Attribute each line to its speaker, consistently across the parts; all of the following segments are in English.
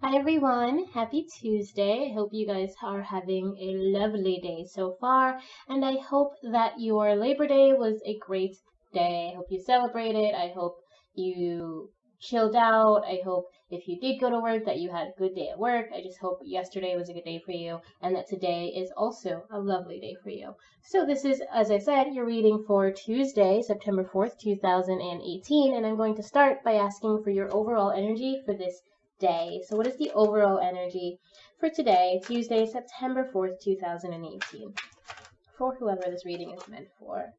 Speaker 1: Hi everyone, happy Tuesday. I hope you guys are having a lovely day so far, and I hope that your Labor Day was a great day. I hope you celebrated. I hope you chilled out. I hope if you did go to work that you had a good day at work. I just hope yesterday was a good day for you and that today is also a lovely day for you. So this is, as I said, your reading for Tuesday, September 4th, 2018, and I'm going to start by asking for your overall energy for this day. So what is the overall energy for today, Tuesday, September 4th, 2018, for whoever this reading is meant for?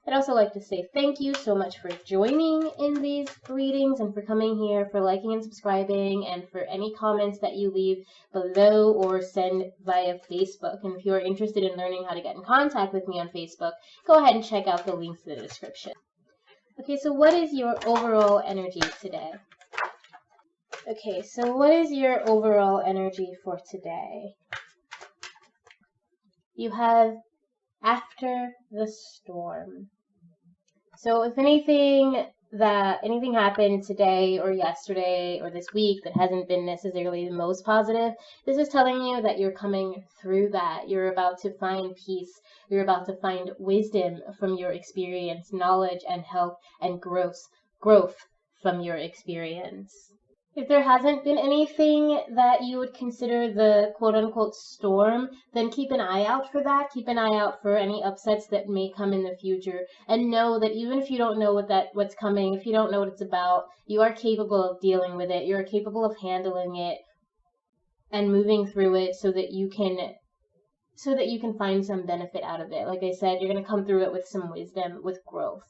Speaker 1: I'd also like to say thank you so much for joining in these readings and for coming here, for liking and subscribing, and for any comments that you leave below or send via Facebook. And if you are interested in learning how to get in contact with me on Facebook, go ahead and check out the links in the description. Okay, so what is your overall energy today? Okay, so what is your overall energy for today? You have after the storm. So if anything happened today or yesterday or this week that hasn't been necessarily the most positive, this is telling you that you're coming through that. You're about to find peace. You're about to find wisdom from your experience, knowledge and health and growth from your experience. If there hasn't been anything that you would consider the quote-unquote storm, then keep an eye out for that. Keep an eye out for any upsets that may come in the future. And know that even if you don't know what's coming, if you don't know what it's about, you are capable of dealing with it. You're capable of handling it and moving through it so that you can find some benefit out of it. Like I said, you're going to come through it with some wisdom, with growth.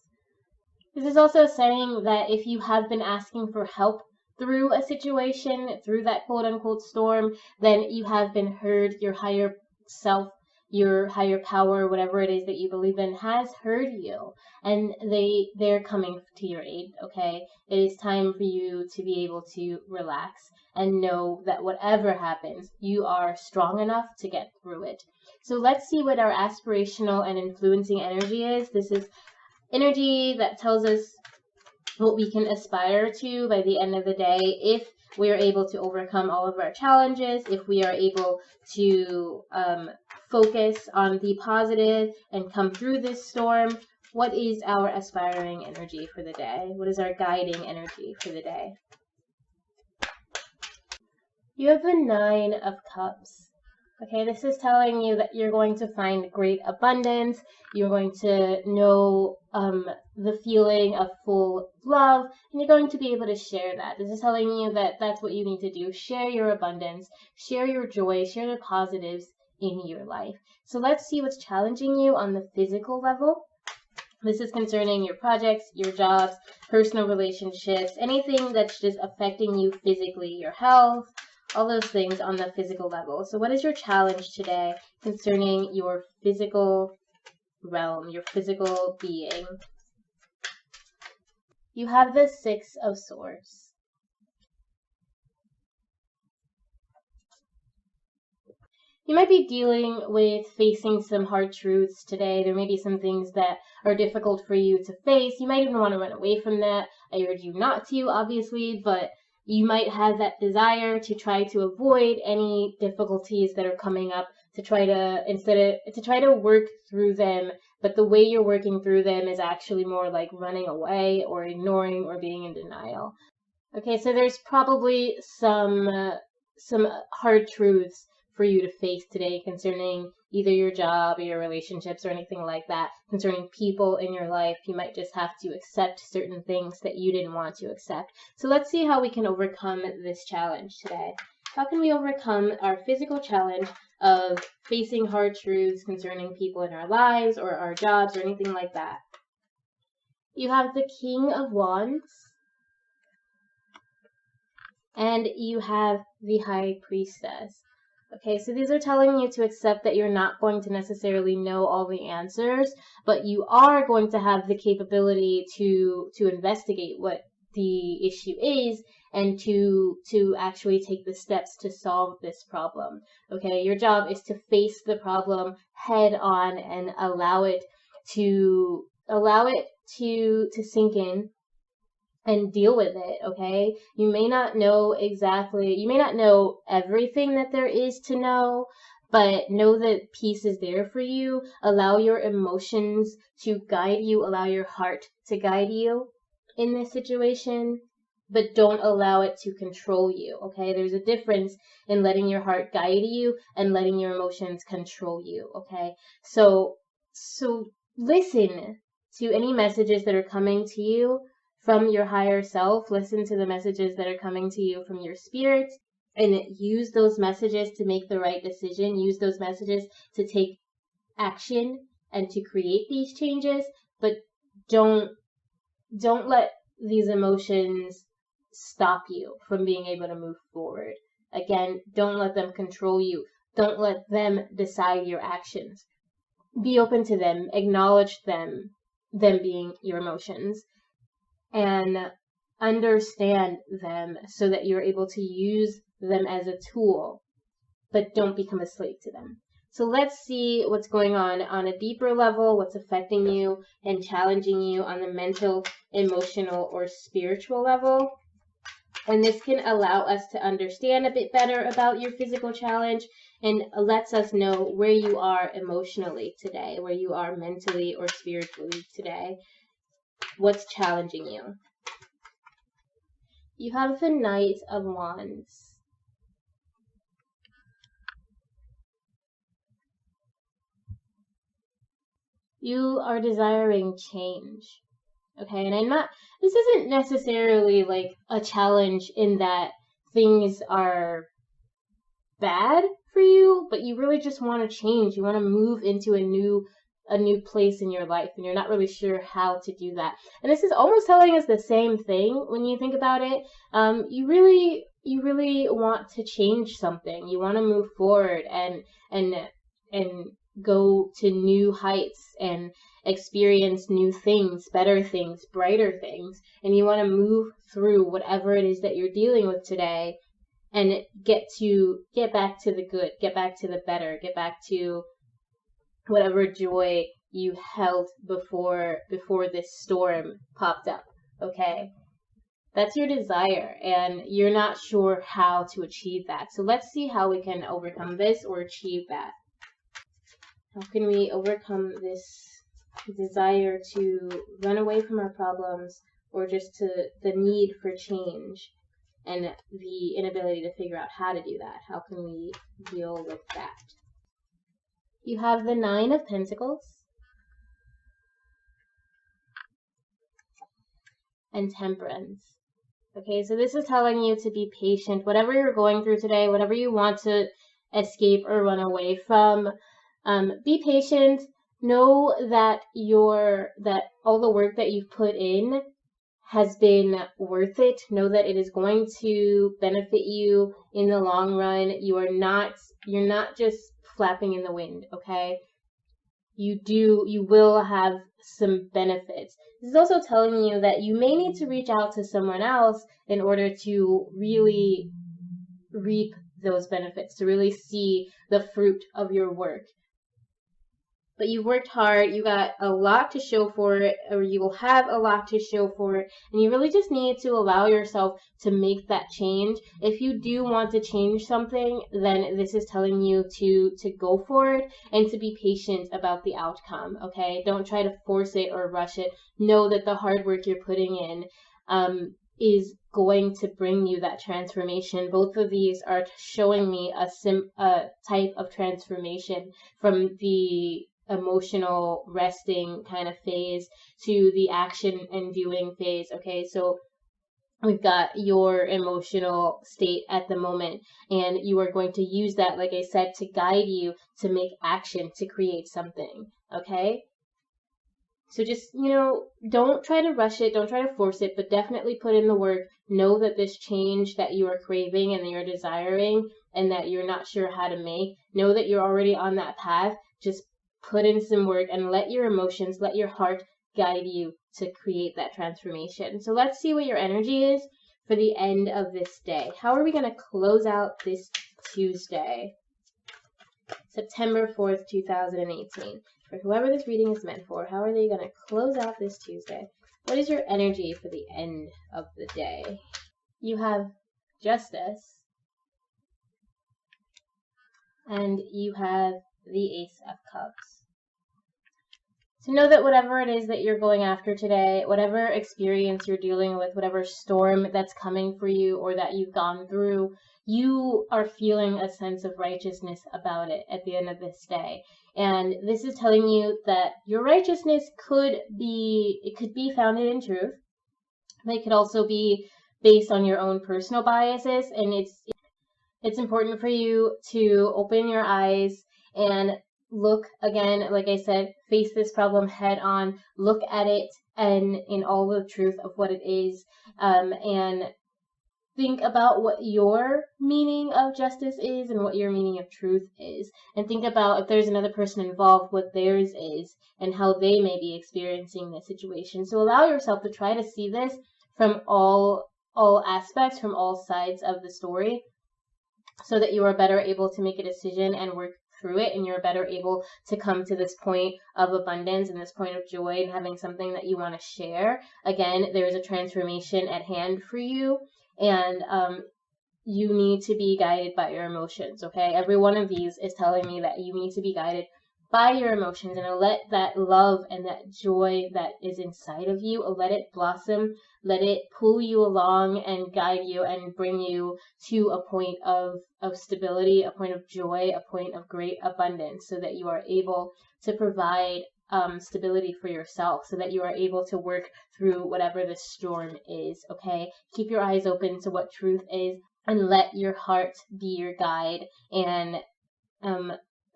Speaker 1: This is also saying that if you have been asking for help through a situation, through that quote-unquote storm, then you have been heard. Your higher self, your higher power, whatever it is that you believe in, has heard you, and they're coming to your aid. Okay, it is time for you to be able to relax and know that whatever happens, you are strong enough to get through it. So let's see what our aspirational and influencing energy is. This is energy that tells us what we can aspire to by the end of the day if we are able to overcome all of our challenges, if we are able to focus on the positive and come through this storm. What is our aspiring energy for the day? What is our guiding energy for the day? You have the Nine of Cups. Okay, this is telling you that you're going to find great abundance. You're going to know the feeling of full love, and you're going to be able to share that. This is telling you that that's what you need to do. Share your abundance, share your joy, share the positives in your life. So let's see what's challenging you on the physical level. This is concerning your projects, your jobs, personal relationships, anything that's just affecting you physically, your health, all those things on the physical level. So what is your challenge today concerning your physical realm, your physical being? You have the Six of Swords. You might be dealing with facing some hard truths today. There may be some things that are difficult for you to face. You might even want to run away from that. I urge you not to, obviously, but you might have that desire to try to avoid any difficulties that are coming up, to try to work through them, but the way you're working through them is actually more like running away or ignoring or being in denial. Okay, so there's probably some hard truths for you to face today concerning either your job or your relationships or anything like that. Concerning people in your life, you might just have to accept certain things that you didn't want to accept. So let's see how we can overcome this challenge today. How can we overcome our physical challenge of facing hard truths concerning people in our lives or our jobs or anything like that? You have the King of Wands, and you have the High Priestess. Okay, so these are telling you to accept that you're not going to necessarily know all the answers, but you are going to have the capability to investigate what the issue is and to actually take the steps to solve this problem. Okay, your job is to face the problem head on and allow it to sink in and deal with it, okay? You may not know everything that there is to know, but know that peace is there for you. Allow your emotions to guide you, allow your heart to guide you in this situation, but don't allow it to control you, okay? There's a difference in letting your heart guide you and letting your emotions control you, okay? So listen to any messages that are coming to you from your higher self. Listen to the messages that are coming to you from your spirit, and use those messages to make the right decision. Use those messages to take action and to create these changes, but don't let these emotions stop you from being able to move forward. Again, don't let them control you. Don't let them decide your actions. Be open to them, acknowledge them being your emotions, and understand them so that you're able to use them as a tool, but don't become a slave to them. So let's see what's going on a deeper level, what's affecting you and challenging you on the mental, emotional, or spiritual level. And this can allow us to understand a bit better about your physical challenge, and lets us know where you are emotionally today, where you are mentally or spiritually today. What's challenging you? You have the Knight of Wands. You are desiring change. Okay, and this isn't necessarily like a challenge in that things are bad for you, but you really just want to change. You want to move into a new place in your life, and you're not really sure how to do that. And this is almost telling us the same thing when you think about it. You really want to change something. You want to move forward and go to new heights and experience new things, better things, brighter things, and you want to move through whatever it is that you're dealing with today and get back to the good, get back to the better, get back to whatever joy you held before this storm popped up, okay? That's your desire, and you're not sure how to achieve that. So let's see how we can overcome this or achieve that. How can we overcome this desire to run away from our problems, or just to the need for change and the inability to figure out how to do that? How can we deal with that? You have the Nine of Pentacles and Temperance. Okay, so this is telling you to be patient. Whatever you're going through today, whatever you want to escape or run away from, be patient. Know that all the work that you've put in has been worth it. Know that it is going to benefit you in the long run. You're not just flapping in the wind, okay? You will have some benefits. This is also telling you that you may need to reach out to someone else in order to really reap those benefits, to really see the fruit of your work. But you worked hard, you got a lot to show for it, or you will have a lot to show for it, and you really just need to allow yourself to make that change. If you do want to change something, then this is telling you to go for it and to be patient about the outcome, okay? Don't try to force it or rush it. Know that the hard work you're putting in is going to bring you that transformation. Both of these are showing me a type of transformation from the emotional resting kind of phase to the action and doing phase. Okay, so we've got your emotional state at the moment, and you are going to use that, like I said, to guide you to make action, to create something. Okay, so just, don't try to rush it, don't try to force it, but definitely put in the work. Know that this change that you are craving and that you're desiring and that you're not sure how to make, know that you're already on that path. Just put in some work and let your emotions, let your heart guide you to create that transformation. So let's see what your energy is for the end of this day. How are we going to close out this Tuesday, September 4th, 2018? For whoever this reading is meant for, how are they going to close out this Tuesday? What is your energy for the end of the day? You have Justice, and you have the Ace of Cups. So know that whatever it is that you're going after today, whatever experience you're dealing with, whatever storm that's coming for you or that you've gone through, you are feeling a sense of righteousness about it at the end of this day. And this is telling you that your righteousness could be founded in truth. It could also be based on your own personal biases, and it's important for you to open your eyes and look again, like I said, face this problem head on, look at it and in all the truth of what it is, and think about what your meaning of justice is and what your meaning of truth is, and think about if there's another person involved, what theirs is and how they may be experiencing this situation. So allow yourself to try to see this from all aspects, from all sides of the story, so that you are better able to make a decision and work through it, and you're better able to come to this point of abundance and this point of joy and having something that you want to share. Again, there is a transformation at hand for you, and you need to be guided by your emotions, okay? Every one of these is telling me that you need to be guided by your emotions, and let that love and that joy that is inside of you, let it blossom, let it pull you along and guide you and bring you to a point of stability, a point of joy, a point of great abundance, so that you are able to provide stability for yourself, so that you are able to work through whatever the storm is, okay? Keep your eyes open to what truth is, and let your heart be your guide. And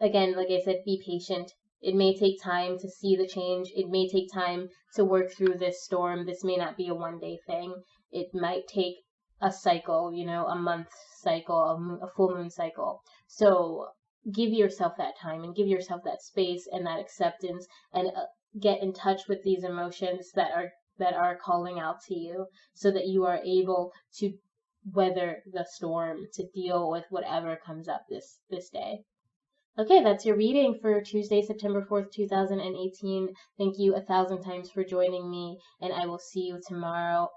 Speaker 1: again, like I said, be patient. It may take time to see the change. It may take time to work through this storm. This may not be a one-day thing. It might take a cycle, you know, a month cycle, a full moon cycle. So give yourself that time and give yourself that space and that acceptance, and get in touch with these emotions that are calling out to you, so that you are able to weather the storm, to deal with whatever comes up this day. Okay, that's your reading for Tuesday, September 4th, 2018. Thank you 1,000 times for joining me, and I will see you tomorrow.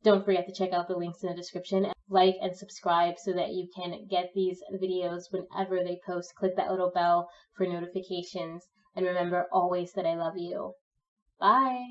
Speaker 1: Don't forget to check out the links in the description. Like and subscribe so that you can get these videos whenever they post. Click that little bell for notifications. And remember always that I love you. Bye!